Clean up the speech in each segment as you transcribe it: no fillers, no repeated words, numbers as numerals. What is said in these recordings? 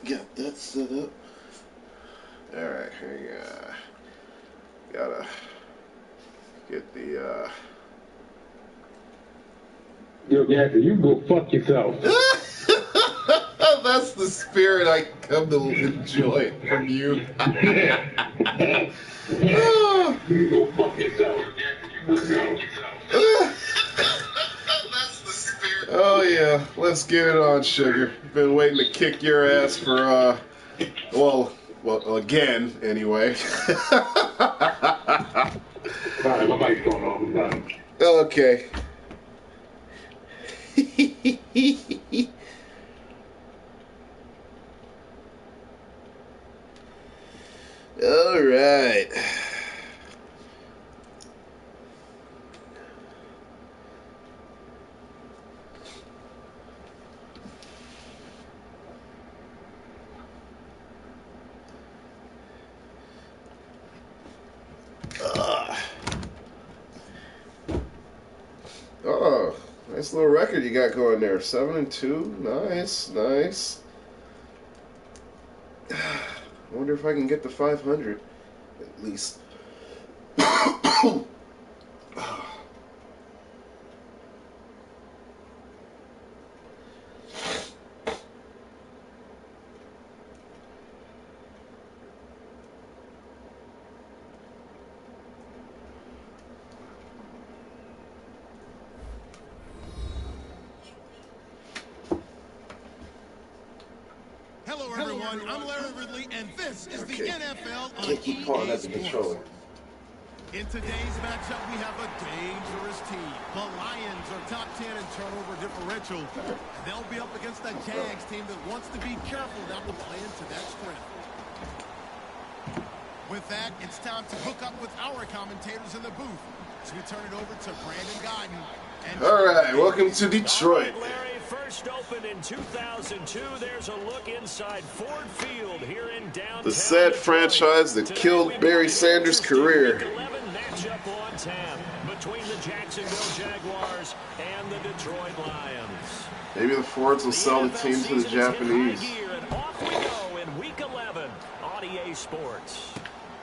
Got that set up. Alright, here you gotta get the Yo, Gabby, you go fuck yourself. That's the spirit I come to enjoy from you. You go fuck yourself. That's the spirit. Oh yeah, let's get it on, sugar. Been waiting to kick your ass for well, again anyway. Alright, my mic's going off. I'm done. Okay. All right. Oh, nice little record you got going there. 7-2. Nice, nice. I wonder if I can get to 500 at least. Hello, everyone. I'm Larry Ridley, and this is the NFL on Can't keep calling that the EA controller. Sports. In today's matchup, we have a dangerous team. The Lions are top 10 in turnover differential, and they'll be up against the Jags team that wants to be careful not to play into that strength. With that, it's time to hook up with our commentators in the booth. So we turn it over to Brandon Guyton. All right, welcome to Detroit. All right, Larry, first opened in 2002. There's a look inside Ford Field here in downtown. The sad Detroit. franchise that Today killed we've Barry got a Sanders' interesting career. Week 11 matchup on tap between the Jacksonville Jaguars and the Detroit Lions. Maybe the Fords will sell the team to the Japanese. And off we go in Week 11 on EA Sports.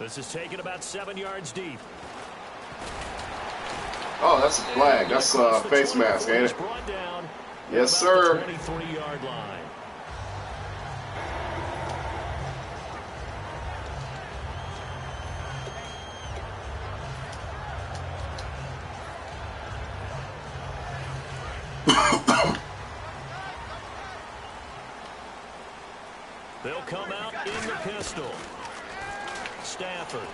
This is taken about 7 yards deep. Oh, that's a flag. That's a face mask, ain't it? Yes, sir. 23-yard line. They'll come out in the pistol. Stafford.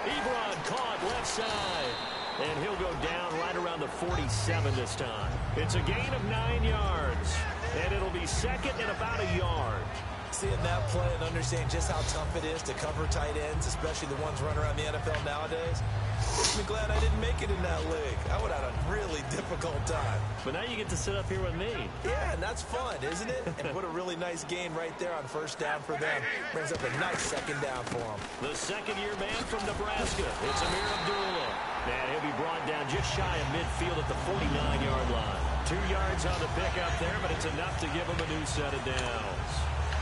Ebron caught left side. And he'll go down right around the 47 this time. It's a gain of 9 yards. And it'll be second and about a yard. Seeing that play and understanding just how tough it is to cover tight ends, especially the ones running around the NFL nowadays, makes me glad I didn't make it in that league. I would have had a really difficult time. But now you get to sit up here with me. Yeah, and that's fun, isn't it? And put a really nice gain right there on first down for them. Brings up a nice second down for them. The second-year man from Nebraska. It's Amir Abdullah. And he'll be brought down just shy of midfield at the 49-yard line. 2 yards on the pick up there, but it's enough to give him a new set of downs.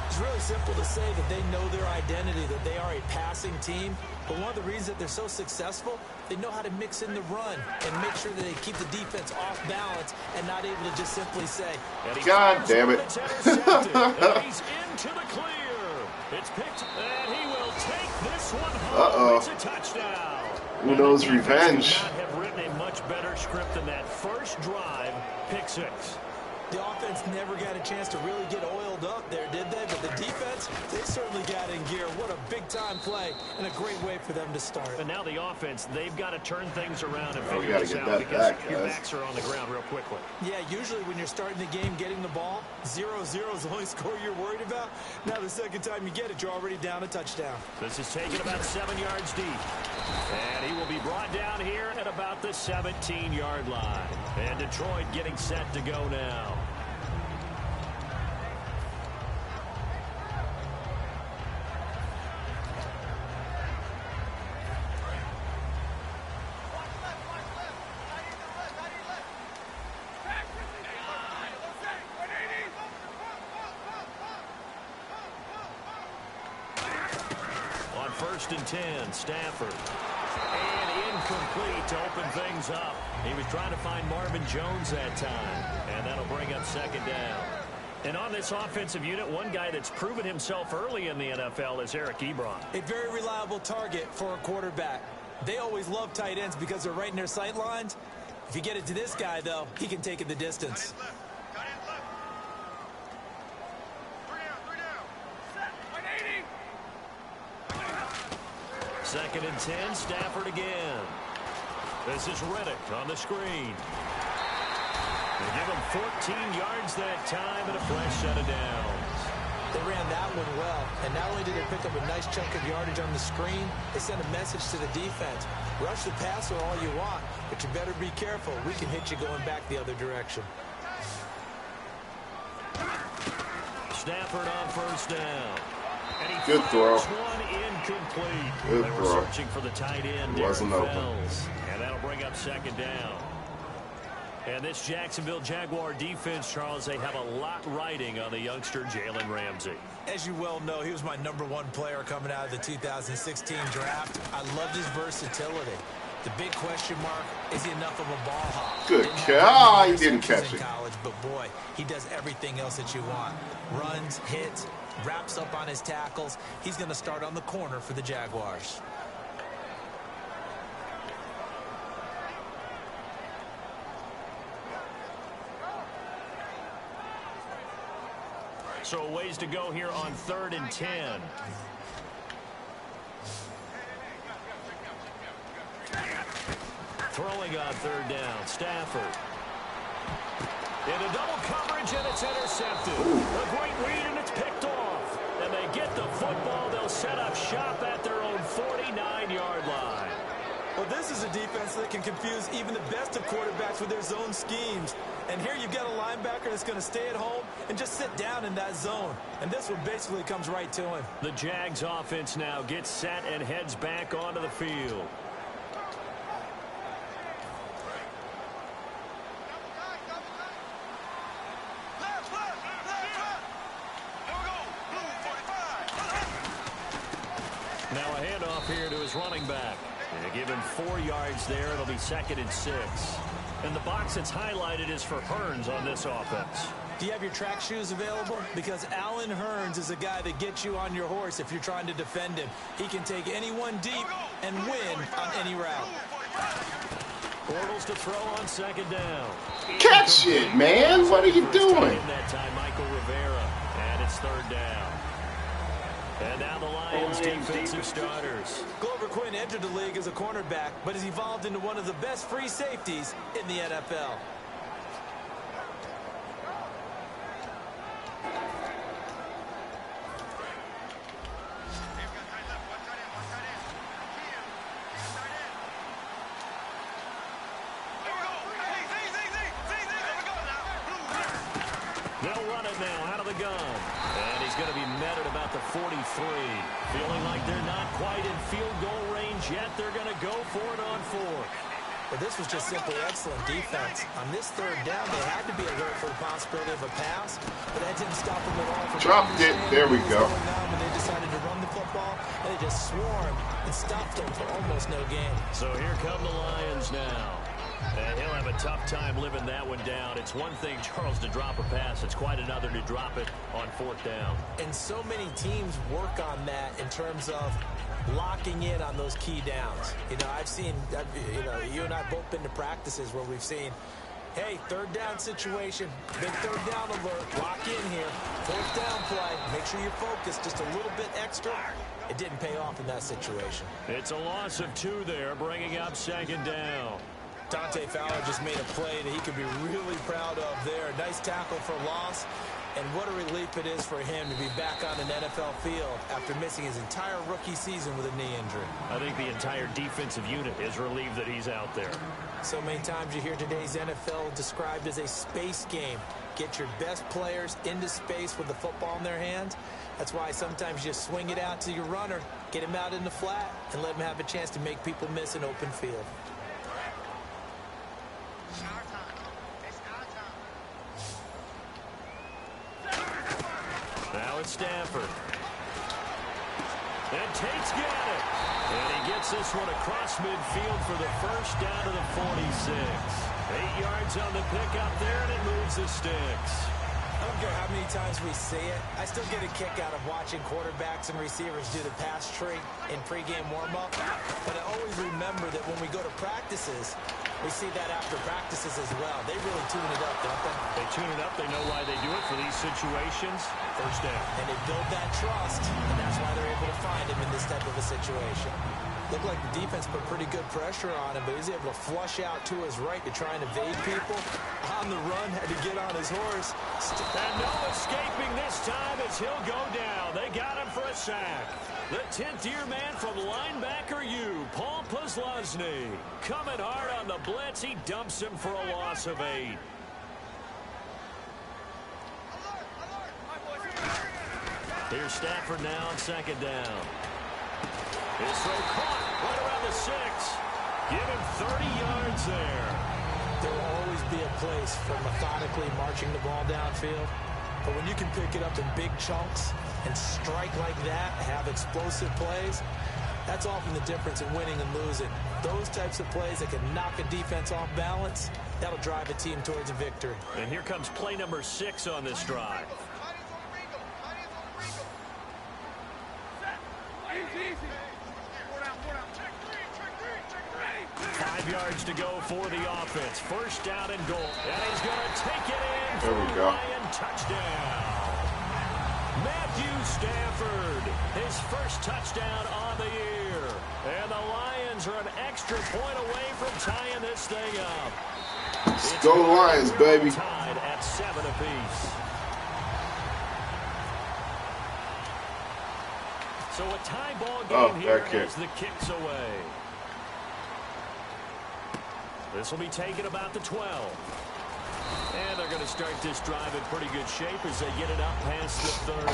It's really simple to say that they know their identity, that they are a passing team. But one of the reasons that they're so successful, they know how to mix in the run and make sure that they keep the defense off balance and not able to just simply say, God damn it. He's into the clear. It's picked, and he will take this one home. It's a touchdown. Uno's revenge. Could not have written a much better script than that first drive, pick six. The offense never got a chance to really get oiled up there, did they? But the defense, they certainly got in gear. What a big-time play and a great way for them to start. And now the offense, they've got to turn things around and figure gotta this get out that because back, your guys. backs are on the ground real quickly. Yeah, usually when you're starting the game getting the ball, 0-0 is the only score you're worried about. Now the second time you get it, you're already down a touchdown. This is taken about 7 yards deep. And he will be brought down here at about the 17-yard line. And Detroit getting set to go now. first and 10. Stafford. And incomplete to open things up. He was trying to find Marvin Jones that time. And that'll bring up second down. And on this offensive unit, one guy that's proven himself early in the NFL is Eric Ebron. A very reliable target for a quarterback. They always love tight ends because they're right in their sight lines. If you get it to this guy, though, he can take it the distance. Second and 10, Stafford again. This is Riddick on the screen. They give him 14 yards that time and a fresh set of downs. They ran that one well, and not only did they pick up a nice chunk of yardage on the screen, they sent a message to the defense. Rush the passer all you want, but you better be careful. We can hit you going back the other direction. Stafford on first down. And he Good throw. One incomplete. Good they were throw. searching for the tight end. Wasn't Darren open. Fells. And that'll bring up second down. And this Jacksonville Jaguar defense, Charles, they have a lot riding on the youngster Jalen Ramsey. As you well know, he was my #1 player coming out of the 2016 draft. I loved his versatility. The big question mark, is he enough of a ball hawk? Good Didn't catch. have He didn't receptions catch in it. college, but boy, he does everything else that you want. Runs, hits, wraps up on his tackles. He's going to start on the corner for the Jaguars. So a ways to go here on 3rd and 10. Throwing on 3rd down, Stafford. Into double coverage, and it's intercepted. A great read, and it's picked off. And they get the football. They'll set up shop at their own 49-yard line. Well, this is a defense that can confuse even the best of quarterbacks with their zone schemes. And here you've got a linebacker that's going to stay at home and just sit down in that zone. And this one basically comes right to him. The Jags offense now gets set and heads back onto the field. Now a handoff here to his running back. And they give him 4 yards there. It'll be 2nd and 6. And the box that's highlighted is for Hearns on this offense. Do you have your track shoes available? Because Allen Hearns is a guy that gets you on your horse if you're trying to defend him. He can take anyone deep and win on any route. Bortles to throw on 2nd down. Catch it, man. What are you doing? That time, Michael Rivera. And it's 3rd down. And now the Lions defensive starters. Glover Quinn entered the league as a cornerback, but has evolved into one of the best free safeties in the NFL. They'll run it now out of the gun. And he's going to be met at about the 43. Feeling like they're not quite in field goal range yet. They're going to go for it on 4th. Well, this was just simply excellent defense. On this 3rd down, they had to be alert for the possibility of a pass, but that didn't stop them at all. Dropped it. There we go. When they decided to run the football, and they just swarmed and stopped them for almost no gain. So here come the Lions now. And he'll have a tough time living that one down. It's one thing, Charles, to drop a pass. It's quite another to drop it on 4th down. And so many teams work on that in terms of locking in on those key downs. You know, I've seen, you and I have both been to practices where we've seen, hey, 3rd down situation, big 3rd down alert, lock in here, 4th down play, make sure you're focused just a little bit extra. It didn't pay off in that situation. It's a loss of 2 there, bringing up 2nd down. Dante Fowler just made a play that he could be really proud of there. Nice tackle for loss. And what a relief it is for him to be back on an NFL field after missing his entire rookie season with a knee injury. I think the entire defensive unit is relieved that he's out there. So many times you hear today's NFL described as a space game. Get your best players into space with the football in their hands. That's why sometimes you swing it out to your runner, get him out in the flat, and let him have a chance to make people miss an open field. Now it's Stafford. And Tate's got it. And he gets this one across midfield for the first down to the 46. 8 yards on the pickup there, and it moves the sticks. I don't care how many times we see it. I still get a kick out of watching quarterbacks and receivers do the pass tree in pregame warm-up. But I always remember that when we go to practices, we see that after practices as well. They really tune it up, don't they? They tune it up. They know why they do it for these situations. First down. And they build that trust, and that's why they're able to find him in this type of a situation. Looked like the defense put pretty good pressure on him, but he was able to flush out to his right to try and evade people. On the run, had to get on his horse. And no escaping this time as he'll go down. They got him for a sack. The 10th-year man from linebacker U, Paul Posluszny. Coming hard on the blitz. He dumps him for a loss of 8. Here's Stafford now on second down. His throw caught right around the 6. Give him 30 yards there. There will always be a place for methodically marching the ball downfield. But when you can pick it up in big chunks and strike like that, have explosive plays, that's often the difference in winning and losing. Those types of plays that can knock a defense off balance, that'll drive a team towards a victory. And here comes play number 6 on this drive. 5 yards to go for the offense. First down and goal. And he's going to take it in for a Ryan touchdown. Matthew Stafford, his first touchdown on the year. And the Lions are an extra point away from tying this thing up. Let's go Lions, baby. Tied at 7 apiece. So a tie ball game here as the kicks away. This will be taken about the 12. And they're going to start this drive in pretty good shape as they get it up past the 30.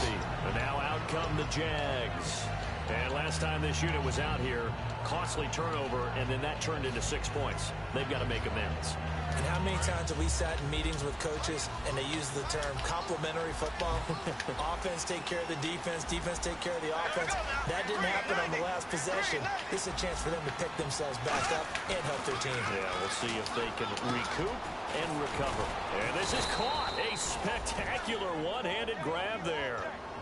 And now out come the Jags. And last time this unit was out here, costly turnover, and then that turned into 6 points. They've got to make amends. And how many times have we sat in meetings with coaches and they use the term complementary football? Offense take care of the defense, defense take care of the offense. That didn't happen on the last possession. This is a chance for them to pick themselves back up and help their team. Yeah, we'll see if they can recoup and recover. And this is caught. A spectacular one-handed grab there.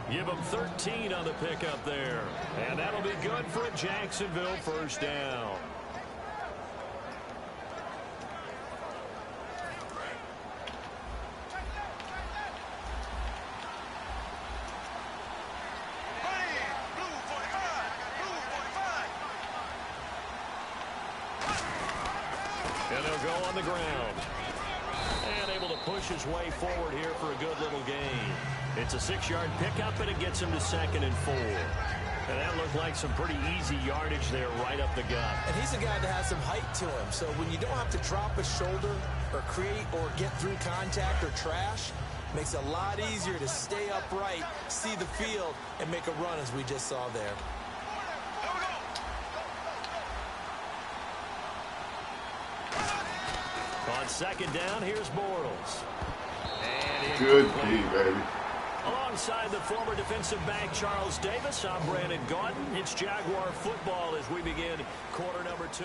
Give them 13 on the pickup there. And that'll be good for a Jacksonville first down. And they'll go on the ground. And able to push his way forward here for a good little gain. It's a 6-yard pickup, and it gets him to 2nd and 4. And that looked like some pretty easy yardage there right up the gut. And he's a guy that has some height to him. So when you don't have to drop a shoulder or create or get through contact or trash, makes it a lot easier to stay upright, see the field, and make a run as we just saw there. On second down, here's Bortles. And good D, baby. Alongside the former defensive back Charles Davis, I'm Brandon Gaudin. It's Jaguar football as we begin quarter number 2.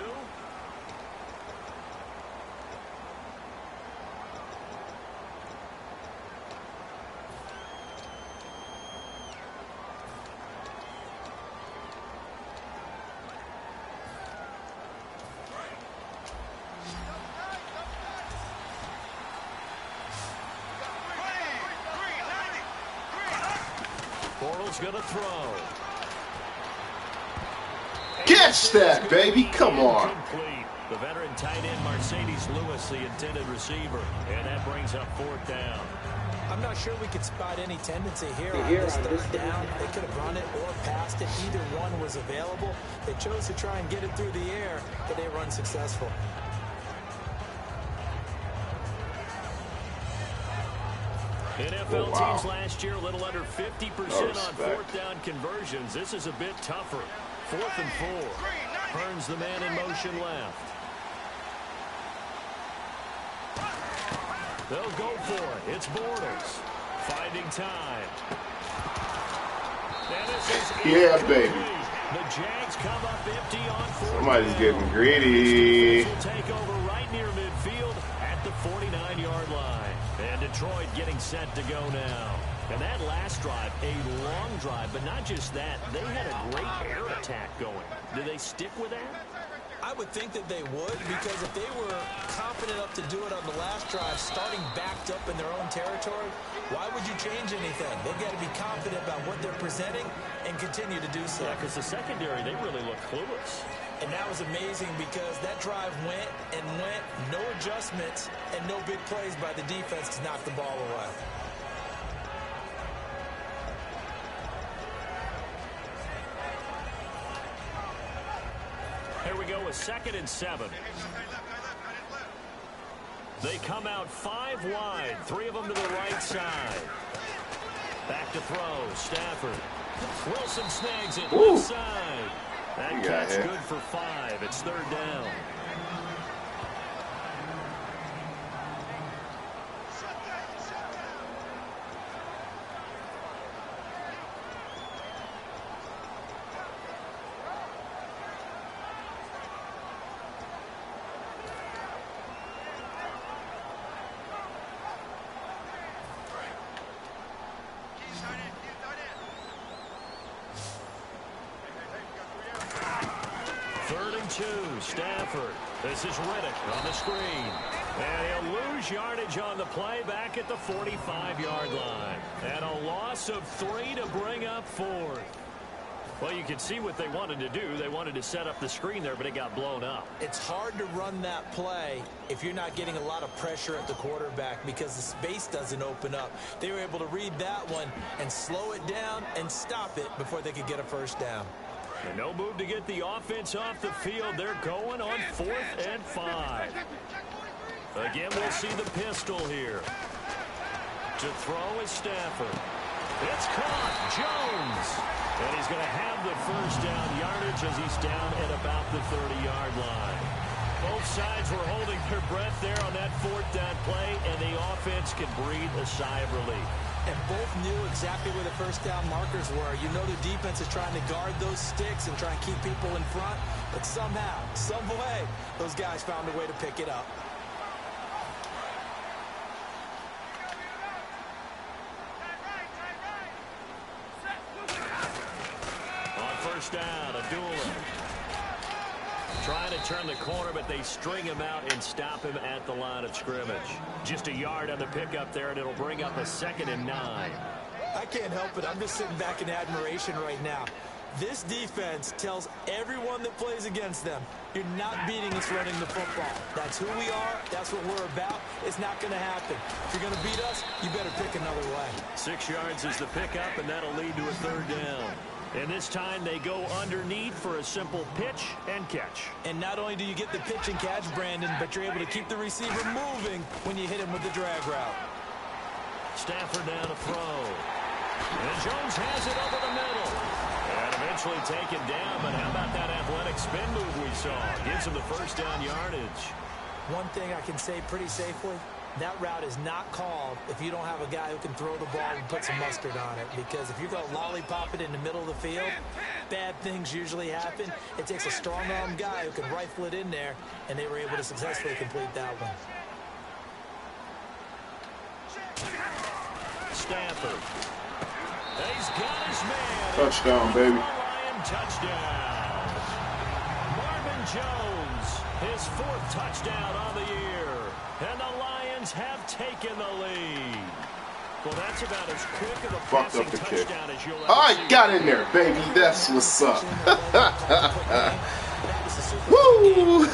Bortles going to throw. Catch that, baby. Come on. Complete. The veteran tight end Mercedes Lewis, the intended receiver. And that brings up 4th down. I'm not sure we could spot any tendency here on this 3rd down. They could have run it or passed it. Either one was available. They chose to try and get it through the air, but they were unsuccessful. NFL teams last year a little under 50% on 4th down conversions. This is a bit tougher. 4th and 4. Burns the man in motion left. They'll go for it. It's Bortles. Finding time. And this is yeah, baby. The Jags come up empty on 4th. Somebody's getting greedy. Will take over right near midfield at the 49-yard line. And Detroit getting set to go now. And that last drive, a long drive, but not just that. They had a great air attack going. Do they stick with that? I would think that they would, because if they were confident enough to do it on the last drive, starting backed up in their own territory, why would you change anything? They've got to be confident about what they're presenting and continue to do so. Yeah, because the secondary, they really look clueless. And that was amazing because that drive went and went, no adjustments, and no big plays by the defense to knock the ball away. Here we go with 2nd and 7. They come out 5 wide, 3 of them to the right side. Back to throw, Stafford. Wilson snags it left side. That catch good for 5. It's 3rd down. Stafford. This is Riddick on the screen. And he'll lose yardage on the play back at the 45-yard line. And a loss of 3 to bring up 4th. Well, you can see what they wanted to do. They wanted to set up the screen there, but it got blown up. It's hard to run that play if you're not getting a lot of pressure at the quarterback because the space doesn't open up. They were able to read that one and slow it down and stop it before they could get a first down. And no move to get the offense off the field. They're going on 4th and 5. Again, we'll see the pistol here. To throw is Stafford. It's caught. Jones. And he's going to have the first down yardage as he's down at about the 30-yard line. Both sides were holding their breath there on that 4th down play, and the offense can breathe a sigh of relief. And both knew exactly where the first down markers were. You know the defense is trying to guard those sticks and try and keep people in front. But somehow, some way, those guys found a way to pick it up. On first down, Abdullah. Trying to turn the corner, but they string him out and stop him at the line of scrimmage. Just a yard on the pickup there, and it'll bring up a 2nd and 9. I can't help it. I'm just sitting back in admiration right now. This defense tells everyone that plays against them, you're not beating us running the football. That's who we are. That's what we're about. It's not going to happen. If you're going to beat us, you better pick another way. 6 yards is the pickup, and that'll lead to a 3rd down. And this time they go underneath for a simple pitch and catch. And not only do you get the pitch and catch, Brandon, but you're able to keep the receiver moving when you hit him with the drag route. Stafford down to throw. And Jones has it over the middle. And eventually taken down, but how about that athletic spin move we saw? Gives him the first down yardage. One thing I can say pretty safely, that route is not called if you don't have a guy who can throw the ball and put some mustard on it. Because if you go lollipop it in the middle of the field, bad things usually happen. It takes a strong-arm guy who can rifle it in there, and they were able to successfully complete that one. Stafford. He's got his man. Touchdown, baby. Lion touchdown. Marvin Jones, his 4th touchdown on the year. And the Lions have taken the lead. Well, that's about as quick of a passing touchdown as you'll ever see. I got in there, baby. That's what's up. Woo!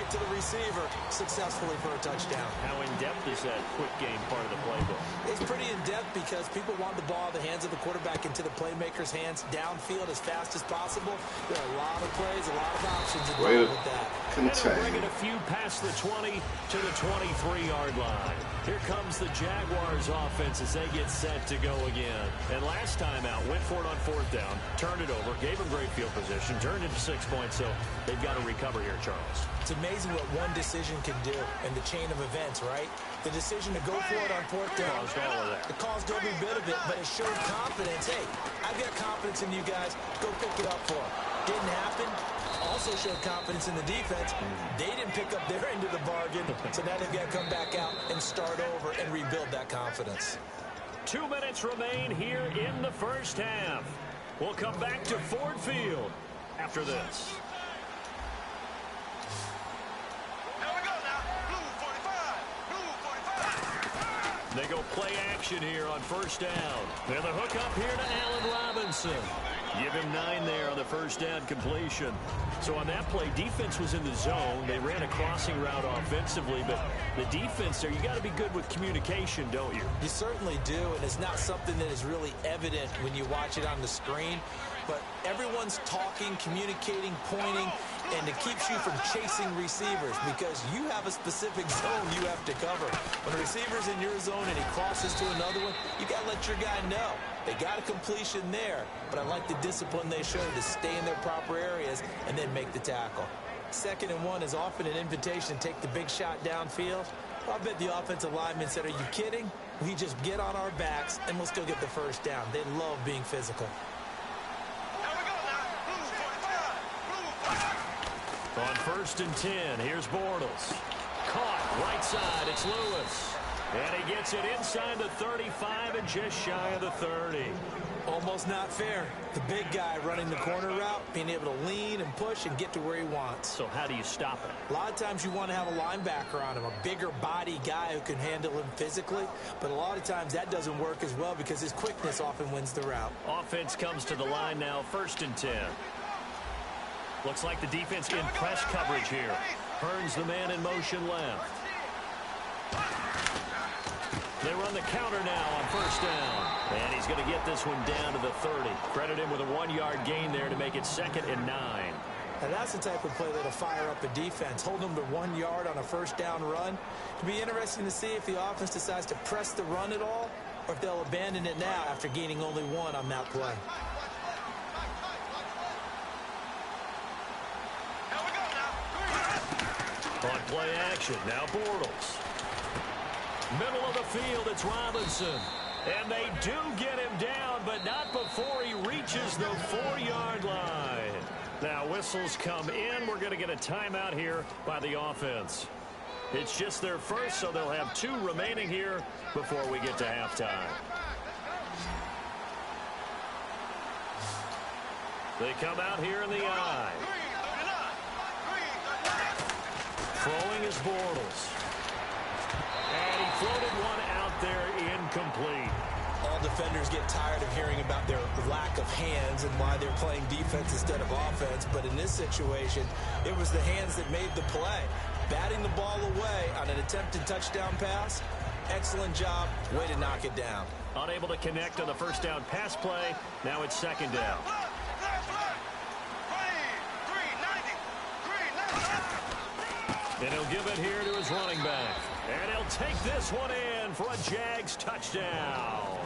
To the receiver successfully for a touchdown. How in-depth is that quick game part of the playbook? It's pretty in-depth because people want the ball in the hands of the quarterback into the playmaker's hands downfield as fast as possible. There are a lot of plays, a lot of options involved with that. And bring it a few past the 20 to the 23-yard line. Here comes the Jaguars offense as they get set to go again. And last time out, went for it on 4th down, turned it over, gave them great field position, turned into 6 points, so they've got to recover here, Charles. It's amazing what one decision can do in the chain of events, right? The decision to go for it on 4th down. Caused all of that. It caused every bit of it, but it showed confidence. Hey, I've got confidence in you guys. Go pick it up for them. Didn't happen. Also showed confidence in the defense. They didn't pick up their end of the bargain, so now they've got to come back out and start over and rebuild that confidence. 2 minutes remain here in the first half. We'll come back to Ford Field after this. They go play action here on 1st down. And the hook up here to Allen Robinson. Give him 9 there on the 1st down completion. So on that play, defense was in the zone. They ran a crossing route offensively, but the defense there, you got to be good with communication, don't you? You certainly do, and it's not something that is really evident when you watch it on the screen. But everyone's talking, communicating, pointing, and it keeps you from chasing receivers because you have a specific zone you have to cover. When a receiver's in your zone and he crosses to another one, you got to let your guy know. They got a completion there, but I like the discipline they showed to stay in their proper areas and then make the tackle. 2nd and 1 is often an invitation to take the big shot downfield. Well, I bet the offensive lineman said, are you kidding? We just get on our backs and let's go get the 1st down. They love being physical. On 1st and 10, here's Bortles. Caught, right side, it's Lewis. And he gets it inside the 35 and just shy of the 30. Almost not fair. The big guy running the corner route, being able to lean and push and get to where he wants. So how do you stop it? A lot of times you want to have a linebacker on him, a bigger body guy who can handle him physically. But a lot of times that doesn't work as well because his quickness often wins the route. Offense comes to the line now, 1st and 10. Looks like the defense in press coverage here. Hearns the man in motion left. They run the counter now on 1st down. And he's going to get this one down to the 30. Credit him with a 1-yard gain there to make it 2nd and 9. And that's the type of play that'll fire up a defense. Hold them to 1 yard on a 1st down run. It'll be interesting to see if the offense decides to press the run at all or if they'll abandon it now after gaining only 1 on that play. On play action, now Bortles. Middle of the field, it's Robinson. And they do get him down, but not before he reaches the 4-yard line. Now whistles come in. We're going to get a timeout here by the offense. It's just their first, so they'll have 2 remaining here before we get to halftime. They come out here in the I. Throwing is Bortles. And he floated one out there incomplete. All defenders get tired of hearing about their lack of hands and why they're playing defense instead of offense. But in this situation, it was the hands that made the play. Batting the ball away on an attempted touchdown pass. Excellent job. Way to knock it down. Unable to connect on the 1st down pass play. Now it's 2nd down. And he'll give it here to his running back. And he'll take this one in for a Jags touchdown.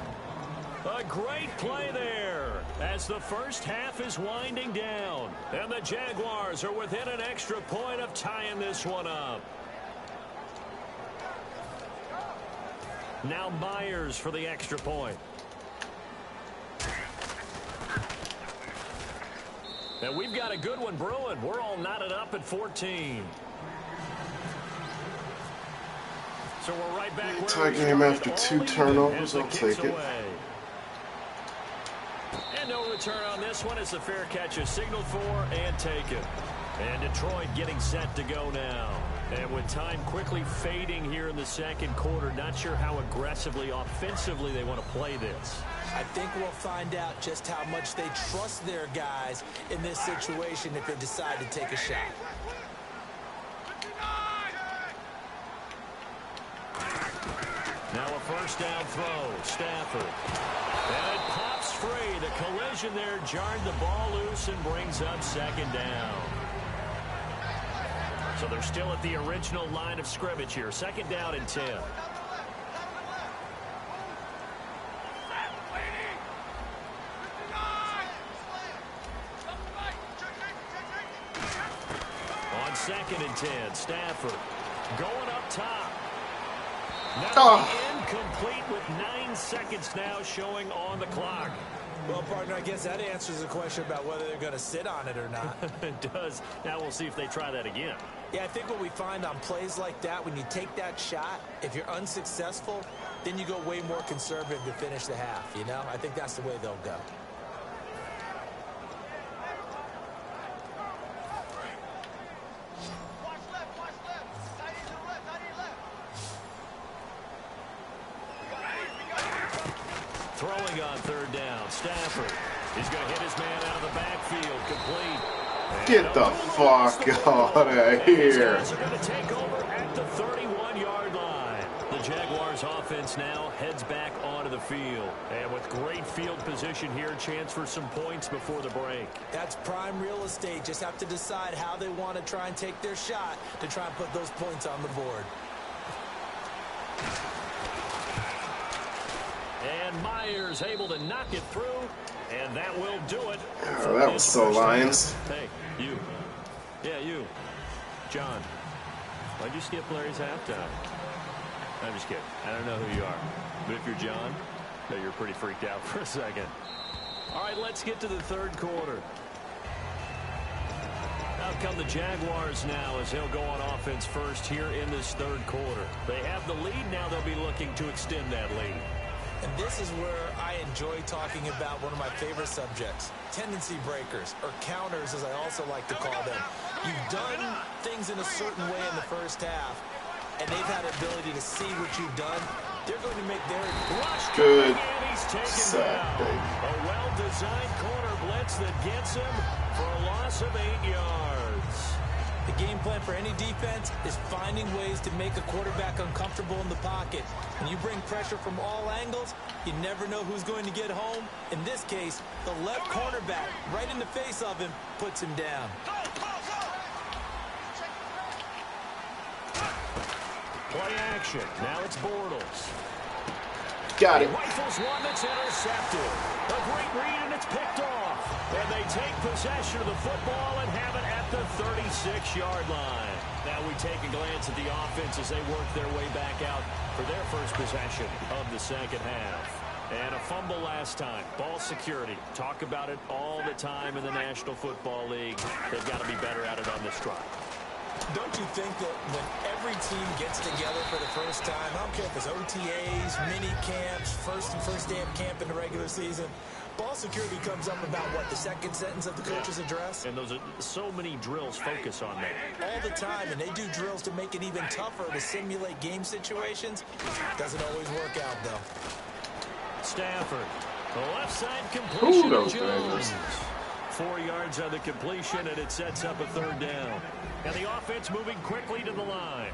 A great play there as the first half is winding down. And the Jaguars are within an extra point of tying this one up. Now Myers for the extra point. And we've got a good one brewing. We're all knotted up at 14. So we're right back where tie game after 2 turnovers. I'll take it. And no return on this one as the fair catch is signaled for and taken. And Detroit getting set to go now. And with time quickly fading here in the 2nd quarter, not sure how aggressively, offensively they want to play this. I think we'll find out just how much they trust their guys in this situation if they decide to take a shot. Now a 1st down throw, Stafford. And it pops free. The collision there jarred the ball loose and brings up 2nd down. So they're still at the original line of scrimmage here. 2nd down and 10. 2nd and 10. Stafford going up top. Now incomplete with 9 seconds now showing on the clock. Well, partner, I guess that answers the question about whether they're going to sit on it or not. It does. Now we'll see if they try that again. Yeah, I think what we find on plays like that, when you take that shot, if you're unsuccessful, then you go way more conservative to finish the half, you know? I think that's the way they'll go. Throwing on 3rd down, Stafford. He's going to hit his man out of the backfield, complete. Get the fuck out of here. These guys are going to take over at the 31-yard line. The Jaguars offense now heads back onto the field. And with great field position here, chance for some points before the break. That's prime real estate. Just have to decide how they want to try and take their shot to try and put those points on the board. And Myers able to knock it through, and that will do it. Oh, that was so Lions. Hey, you. Yeah, you. John, why'd you skip Larry's halftime? I'm just kidding. I don't know who you are. But if you're John, you're pretty freaked out for a second. All right, let's get to the 3rd quarter. Out come the Jaguars now as they'll go on offense first here in this 3rd quarter. They have the lead. Now they'll be looking to extend that lead. And this is where I enjoy talking about one of my favorite subjects, tendency breakers, or counters as I also like to call them. You've done things in a certain way in the first half, and they've had the ability to see what you've done. They're going to make their rush. Good And he's taken sack, down. baby. A well-designed corner blitz that gets him for a loss of 8 yards. The game plan for any defense is finding ways to make a quarterback uncomfortable in the pocket. When you bring pressure from all angles, you never know who's going to get home. In this case, the left cornerback, right in the face of him, puts him down. Play action. Now it's Bortles. Got He it. rifles one that's intercepted. A great read, and it's picked off. And they take possession of the football and have it at the 36-yard line. Now we take a glance at the offense as they work their way back out for their first possession of the 2nd half. And a fumble last time. Ball security. Talk about it all the time in the National Football League. They've got to be better at it on this drive. Don't you think that when every team gets together for the first time, I don't care if it's OTAs, mini camps, first day of camp in the regular season, ball security comes up about what, the 2nd sentence of the coach's address? And those are so many drills focus on that. All the time, and they do drills to make it even tougher to simulate game situations. Doesn't always work out, though. Stafford, the left side completion. Ooh, that was to Jones. dangerous. 4 yards on the completion, and it sets up a 3rd down. And the offense moving quickly to the line.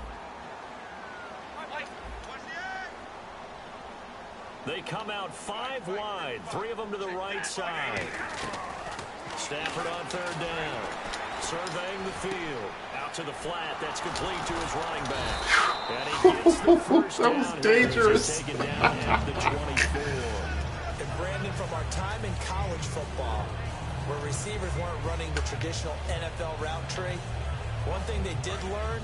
They come out 5 wide, 3 of them to the right side. Stafford on 3rd down. Surveying the field. Out to the flat. That's complete to his running back. And he gets the first That was down. dangerous. He's taken down at the 24. And Brandon, from our time in college football, where receivers weren't running the traditional NFL route tree, one thing they did learn,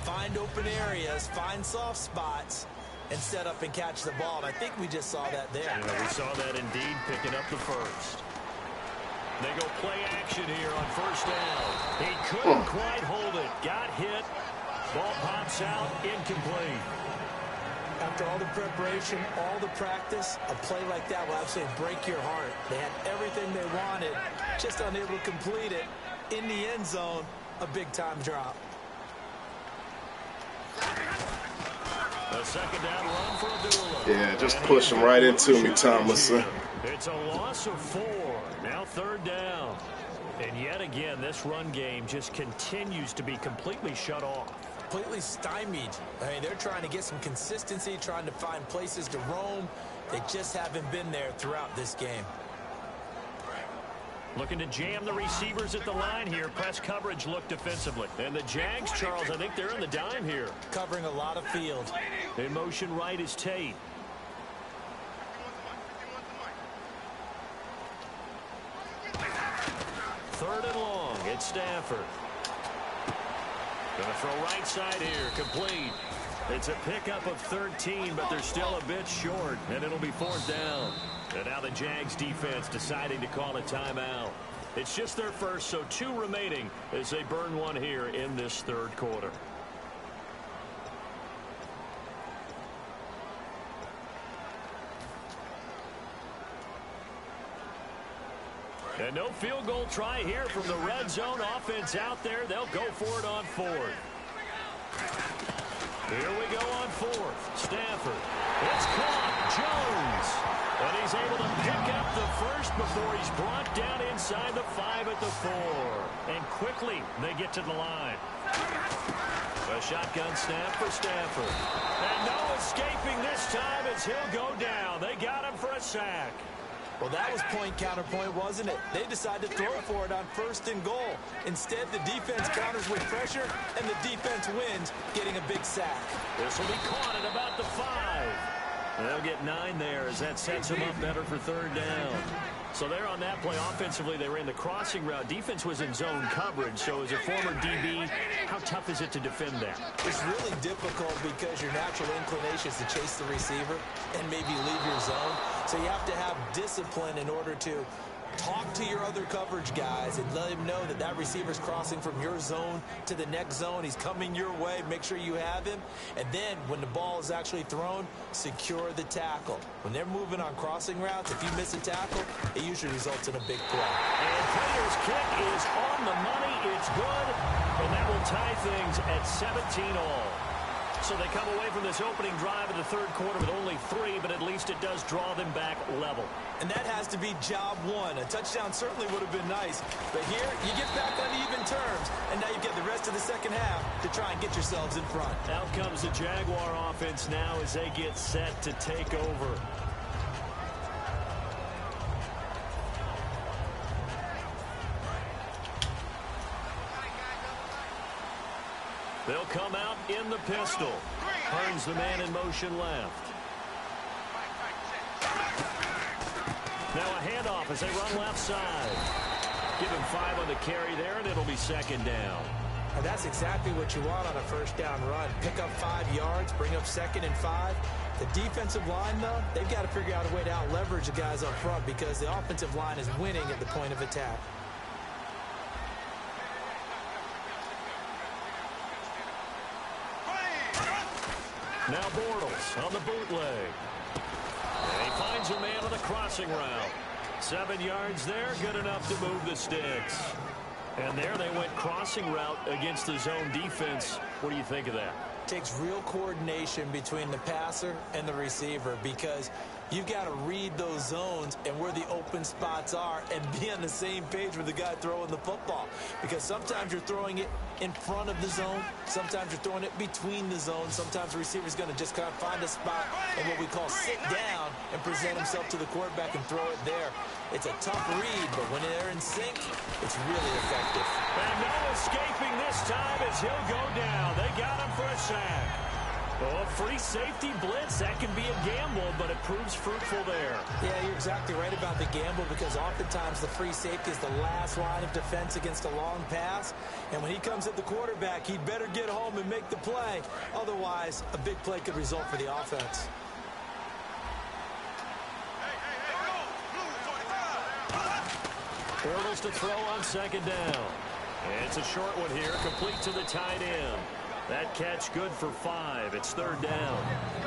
find open areas, find soft spots, and set up and catch the ball. And I think we just saw that there. Yeah, we saw that indeed, picking up the first. They go play action here on 1st down. He couldn't quite hold it. Got hit. Ball pops out, incomplete. After all the preparation, all the practice, a play like that will absolutely break your heart. They had everything they wanted, just unable to complete it. In the end zone, a big-time drop. A 2nd down run for Abdullah. Yeah, just push him right into me, Tomlinson. It's a loss of 4. Now 3rd down. And yet again, this run game just continues to be completely shut off. Completely stymied. I mean, they're trying to get some consistency, trying to find places to roam. They just haven't been there throughout this game. Looking to jam the receivers at the line here. Press coverage look defensively. And the Jags, Charles, I think they're in the dime here. Covering a lot of field. In motion right is Tate. Third and long. It's Stafford. Gonna throw right side here, complete. It's a pickup of 13, but they're still a bit short, and it'll be 4th down. And now the Jags defense deciding to call a timeout. It's just their first, so 2 remaining as they burn one here in this 3rd quarter. And no field goal try here from the red zone offense out there. They'll go for it on 4th. Here we go on 4th. Stafford. It's caught. Jones. And he's able to pick up the first before he's brought down inside the 5 at the 4. And quickly they get to the line. A shotgun snap for Stafford. And no escaping this time as he'll go down. They got him for a sack. Well, that was point counterpoint, wasn't it? They decided to throw for it on 1st and goal. Instead, the defense counters with pressure, and the defense wins, getting a big sack. This will be caught at about the 5. And they'll get 9 there as that sets them up better for 3rd down. So there on that play, offensively, they ran the crossing route. Defense was in zone coverage, so as a former DB, how tough is it to defend that? It's really difficult because your natural inclination is to chase the receiver and maybe leave your zone. So you have to have discipline in order to talk to your other coverage guys and let him know that that receiver's crossing from your zone to the next zone. He's coming your way. Make sure you have him. And then when the ball is actually thrown, secure the tackle. When they're moving on crossing routes, if you miss a tackle, it usually results in a big play. And Prater's kick is on the money. It's good. And that will tie things at 17 all. So they come away from this opening drive in the 3rd quarter with only 3, but at least it does draw them back level. And that has to be job 1. A touchdown certainly would have been nice. But here, you get back on even terms. And now you get the rest of the second half to try and get yourselves in front. Out comes the Jaguar offense now as they get set to take over. They'll come out in the pistol. Turns the man in motion left. Now a handoff as they run left side. Give him 5 on the carry there, and it'll be 2nd down. And that's exactly what you want on a 1st down run. Pick up 5 yards, bring up 2nd and 5. The defensive line, though, they've got to figure out a way to out-leverage the guys up front because the offensive line is winning at the point of attack. Now Bortles on the bootleg. And he finds a man on the crossing route. 7 yards there, good enough to move the sticks. And there they went crossing route against the zone defense. What do you think of that? Takes real coordination between the passer and the receiver because you've got to read those zones and where the open spots are and be on the same page with the guy throwing the football. Because sometimes you're throwing it in front of the zone. Sometimes you're throwing it between the zones. Sometimes the receiver's going to just kind of find a spot and what we call sit down and present himself to the quarterback and throw it there. It's a tough read, but when they're in sync, it's really effective. And no escaping this time as he'll go down. They got him for a sack. Oh, free safety blitz, that can be a gamble, but it proves fruitful there. Yeah, you're exactly right about the gamble because oftentimes the free safety is the last line of defense against a long pass. And when he comes at the quarterback, he'd better get home and make the play. Otherwise, a big play could result for the offense. Bortles to throw on 2nd down. And it's a short one here, complete to the tight end. That catch good for 5. It's 3rd down.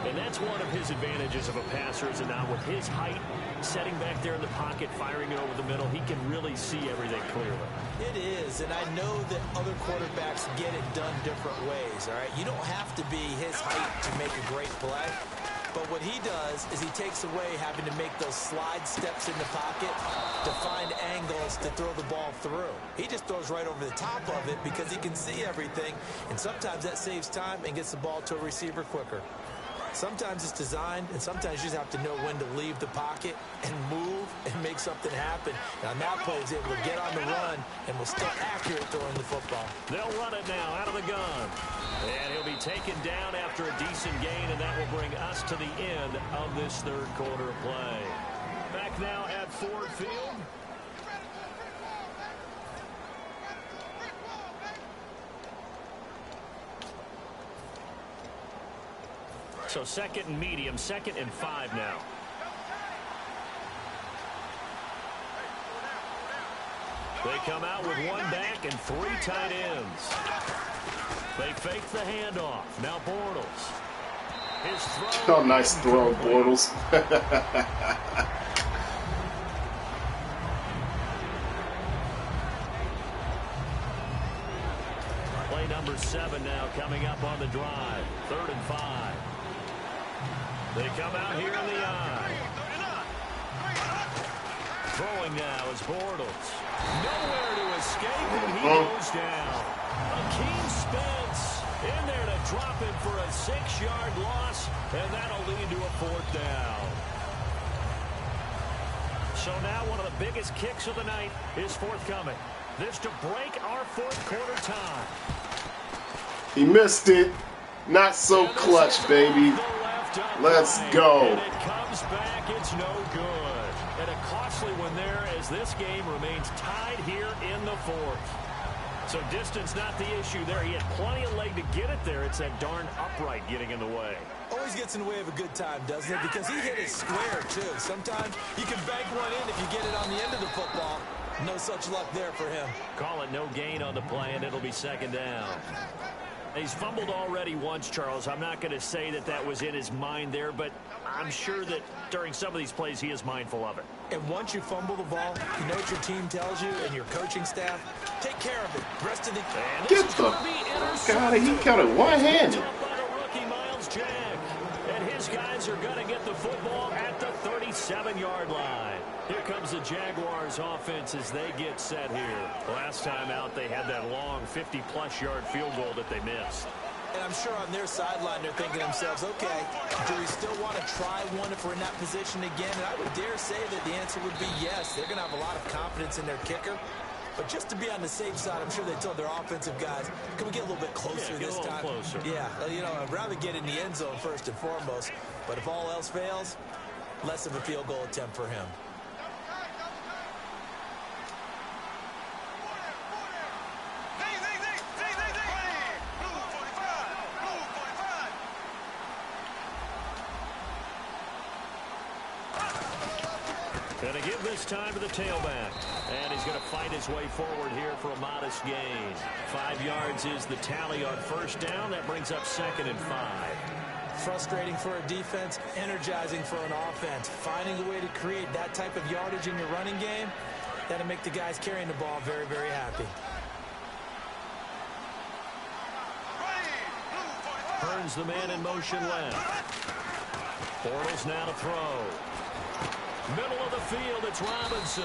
And that's one of his advantages of a passer, is it not? With his height, setting back there in the pocket, firing it over the middle, he can really see everything clearly. It is, and I know that other quarterbacks get it done different ways, all right? You don't have to be his height to make a great play. But what he does is he takes away having to make those slide steps in the pocket to find angles to throw the ball through. He just throws right over the top of it because he can see everything, and sometimes that saves time and gets the ball to a receiver quicker. Sometimes it's designed, and sometimes you just have to know when to leave the pocket and move and make something happen. And on that play, he's able to get on the run and was still accurate throwing the football. They'll run it now out of the gun. And he'll be taken down after a decent gain, and that will bring us to the end of this 3rd quarter of play. Back now at Ford Field. So 2nd and medium, 2nd and 5 now. They come out with 1 back and 3 tight ends. They fake the handoff. Now Bortles. His throw. Oh, nice throw, Bortles. Play number 7 now coming up on the drive. 3rd and 5. They come out here in the eye. Throwing now is Bortles. Nowhere to escape, and he goes down. Akeem Spence in there to drop him for a 6-yard loss, and that'll lead to a 4th down. So now one of the biggest kicks of the night is forthcoming. This to break our 4th quarter tie. He missed it. Not so clutch, baby. Let's go. And it comes back. It's no good. And a costly one there as this game remains tied here in the 4th. So distance not the issue there. He had plenty of leg to get it there. It's that darn upright getting in the way. Always gets in the way of a good time, doesn't it? Because he hit it square, too. Sometimes you can bank one in if you get it on the end of the football. No such luck there for him. Call it no gain on the play, and it'll be 2nd down. He's fumbled already once, Charles. I'm not going to say that that was in his mind there, but I'm sure that during some of these plays he is mindful of it. And once you fumble the ball, you know what your team tells you and your coaching staff? Take care of it. Rest of the Get the fuck out of here. He got it one-handed. And his guys are going to get the football at the 37-yard line. Here comes the Jaguars offense as they get set here. Last time out, they had that long 50-plus yard field goal that they missed. And I'm sure on their sideline they're thinking to themselves, okay, do we still want to try one if we're in that position again? And I would dare say that the answer would be yes. They're going to have a lot of confidence in their kicker. But just to be on the safe side, I'm sure they told their offensive guys, can we get a little bit closer this time? Closer. Yeah, you know, I'd rather get in the end zone first and foremost. But if all else fails, less of a field goal attempt for him. Going to give this time to the tailback. And he's going to fight his way forward here for a modest gain. 5 yards is the tally on 1st down. That brings up 2nd and 5. Frustrating for a defense, energizing for an offense. Finding a way to create that type of yardage in your running game, that'll make the guys carrying the ball very, very happy. Burns the man in motion left. Bortles now to throw. Middle of the field, it's Robinson.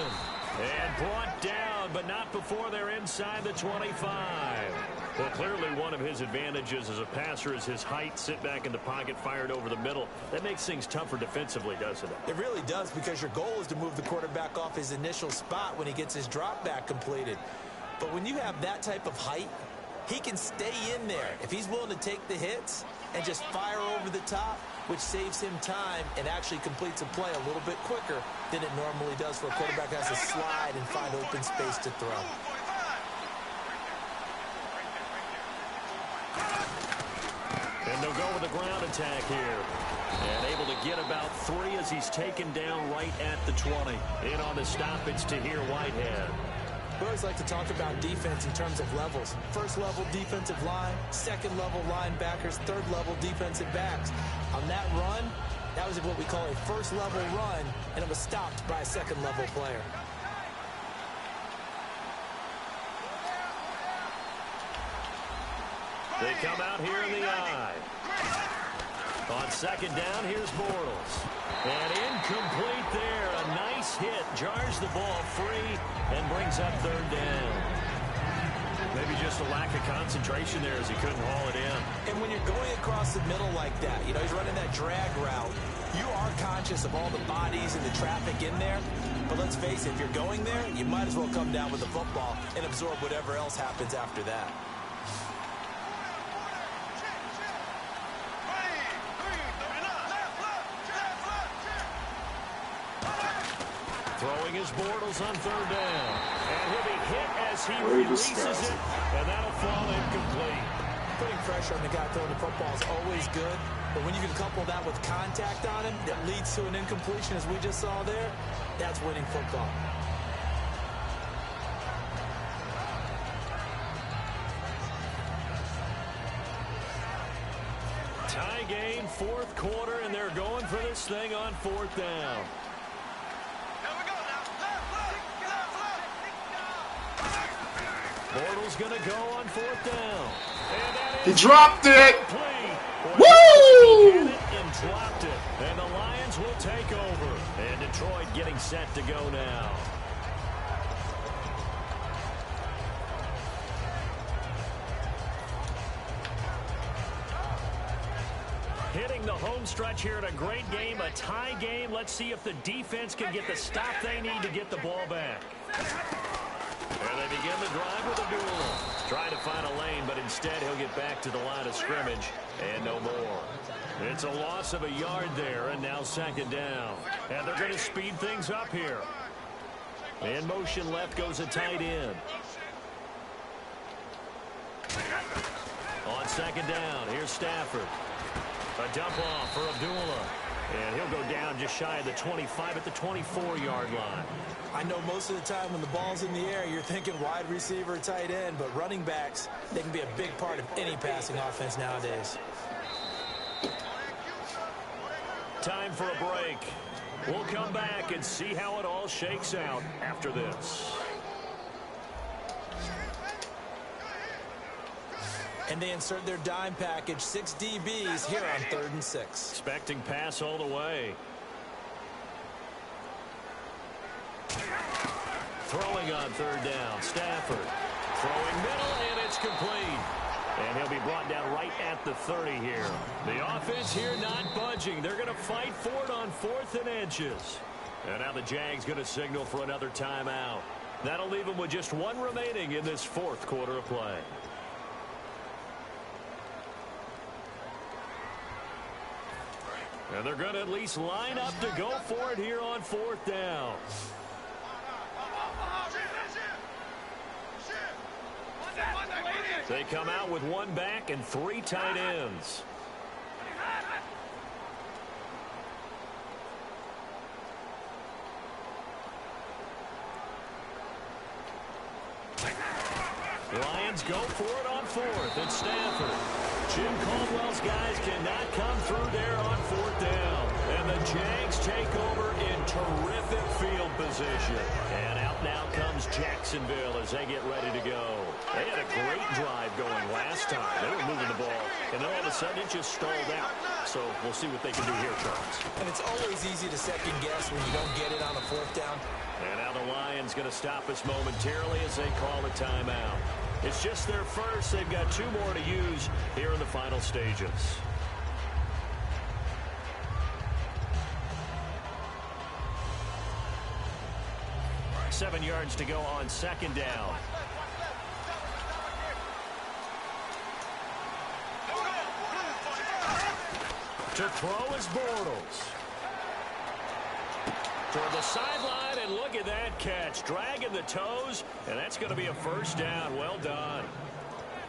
And brought down, but not before they're inside the 25. Well, clearly one of his advantages as a passer is his height. Sit back in the pocket, fired over the middle. That makes things tougher defensively, doesn't it? It really does, because your goal is to move the quarterback off his initial spot when he gets his drop back completed. But when you have that type of height, he can stay in there. If he's willing to take the hits and just fire over the top, which saves him time and actually completes a play a little bit quicker than it normally does for a quarterback who has to slide and find open space to throw. And they'll go with the ground attack here. And able to get about 3 as he's taken down right at the 20. In on the stop, it's Tahir Whitehead. We always like to talk about defense in terms of levels. First level defensive line, second level linebackers, third level defensive backs. On that run, that was what we call a first level run, and it was stopped by a second level player. They come out here in the eye. On 2nd down, here's Bortles. And incomplete there. A nice hit. Jars the ball free and brings up 3rd down. Maybe just a lack of concentration there as he couldn't haul it in. And when you're going across the middle like that, you know, he's running that drag route, you are conscious of all the bodies and the traffic in there. But let's face it, if you're going there, you might as well come down with the football and absorb whatever else happens after that. Throwing his Bortles on 3rd down. And he'll be hit as he releases it. And that'll fall incomplete. putting pressure on the guy throwing the football is always good, but when you can couple that with contact on him that leads to an incompletion, as we just saw there, that's winning football. Tie game, fourth quarter, and they're going for this thing on fourth down. Bortles going to go on fourth down. He dropped it! Woo! Woo! And dropped it. And the Lions will take over. And Detroit getting set to go now. Hitting the home stretch here in a great game, a tie game. Let's see if the defense can get the stop they need to get the ball back. And they begin the drive with Abdullah. Trying to find a lane, but instead he'll get back to the line of scrimmage and no more. It's a loss of a yard there, and now second down. And they're going to speed things up here. In motion left goes a tight end. On second down, here's Stafford. A dump off for Abdullah. And he'll go down just shy of the 25 at the 24-yard line. I know most of the time when the ball's in the air, you're thinking wide receiver, tight end, but running backs, they can be a big part of any passing offense nowadays. Time for a break. We'll come back and see how it all shakes out after this. And they insert their dime package, 6 DBs here on 3rd and 6. Expecting pass all the way. Throwing on third down, Stafford. Throwing middle, and it's complete. And he'll be brought down right at the 30 here. The offense here not budging. They're going to fight for it on 4th and inches. And now the Jags going to signal for another timeout. That'll leave them with just one remaining in this 4th quarter of play. And they're going to at least line up to go for it here on 4th down. They come out with one back and 3 tight ends. Lions go for it on 4th. It's Stafford. Jim Caldwell's guys cannot come through there on 4th down. And the Jags take over in terrific field position. And out now comes Jacksonville as they get ready to go. They had a great drive going last time. They were moving the ball. And then all of a sudden it just stalled out. So we'll see what they can do here, Charles. And it's always easy to second guess when you don't get it on a 4th down. And now the Lions going to stop us momentarily as they call a timeout. It's just their first. They've got 2 more to use here in the final stages. Seven yards to go on second down. To throw is Bortles. Toward the sideline, and look at that catch. Dragging the toes, and that's going to be a first down. Well done.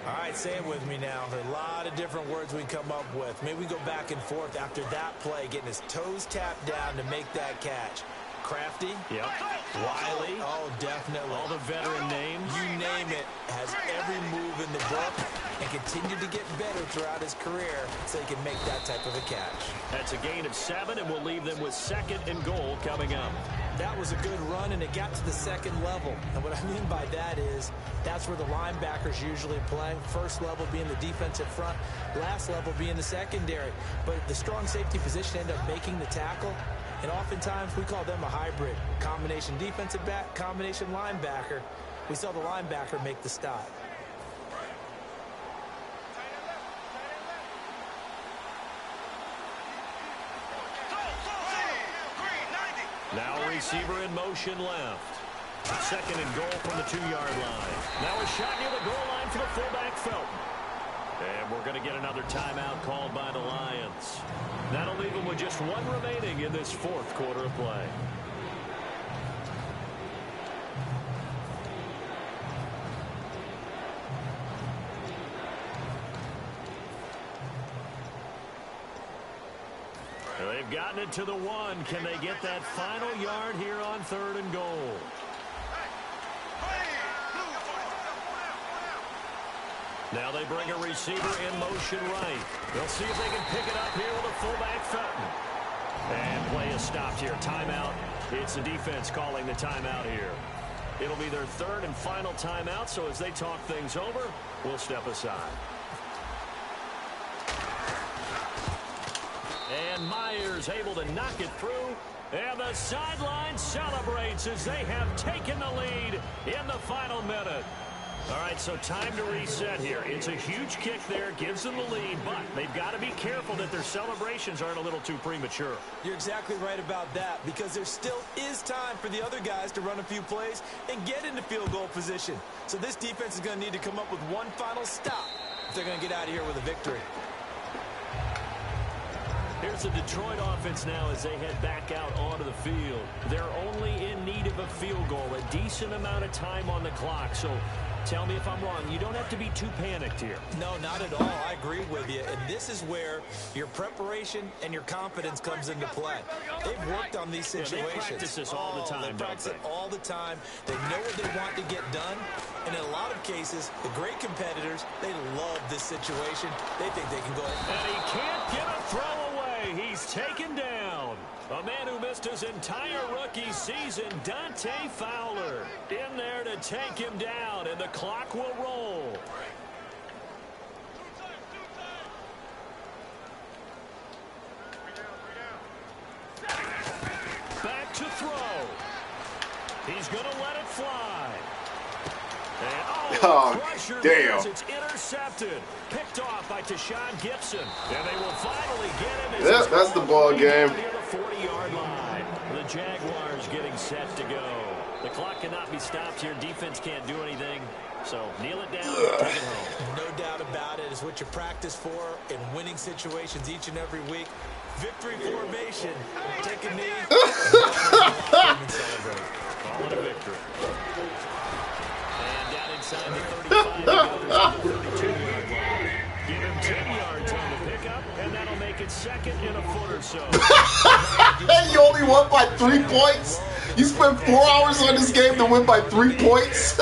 All right, say it with me now. There are a lot of different words we come up with. Maybe we go back and forth after that play, getting his toes tapped down to make that catch. Crafty. Yep. Wiley. Oh, definitely. All the veteran names. You name it. Has every move in the book and continued to get better throughout his career so he can make that type of a catch. That's a gain of 7, and we'll leave them with 2nd and goal coming up. That was a good run, and it got to the 2nd level. And what I mean by that is that's where the linebackers usually play. First level being the defensive front, last level being the secondary. But the strong safety position ended up making the tackle. And oftentimes we call them a hybrid. Combination defensive back, combination linebacker. We saw the linebacker make the stop. Now a receiver in motion left. 2nd and goal from the 2-yard line. Now a shot near the goal line for the fullback, Felton. And we're going to get another timeout called by the Lions. That'll leave them with just 1 remaining in this 4th quarter of play. gotten it to the 1. Can they get that final yard here on 3rd and goal? Now they bring a receiver in motion right. They'll see if they can pick it up here with a fullback Felton. And play is stopped here. Timeout. It's the defense calling the timeout here. It'll be their 3rd and final timeout, so as they talk things over, we'll step aside. And Myers able to knock it through. And the sideline celebrates as they have taken the lead in the final minute. All right, so time to reset here. It's a huge kick there, gives them the lead, but they've got to be careful that their celebrations aren't a little too premature. You're exactly right about that, because there still is time for the other guys to run a few plays and get into field goal position. So this defense is going to need to come up with one final stop if they're going to get out of here with a victory. Here's the Detroit offense now as they head back out onto the field. They're only in need of a field goal, a decent amount of time on the clock. So tell me if I'm wrong. You don't have to be too panicked here. No, not at all. I agree with you. And this is where your preparation and your confidence comes into play. They've worked on these situations. They practice this all the time, They practice it all the time. They know what they want to get done. And in a lot of cases, the great competitors, they love this situation. They think they can go. And he can't get a throw away. He's taken down. A man who missed his entire rookie season, Dante Fowler, in there to take him down, and the clock will roll. Back to throw. He's going to let it fly. And, damn. It's intercepted. Picked off by Tashawn Gibson. And they will finally get him. Yep, that's the ball game. Near the 40-yard line. The Jaguars getting set to go. The clock cannot be stopped here. Defense can't do anything. So kneel it down and take it home. No doubt about it. It's what you practice for in winning situations each and every week. Victory formation. Take a knee. And celebrate. Call it a victory. And down inside the 35, 32-yard line. Give him 10 yards on the pickup, and that'll make it 2nd and a foot or so. You only won by 3 points? You spent 4 hours on this game to win by 3 points?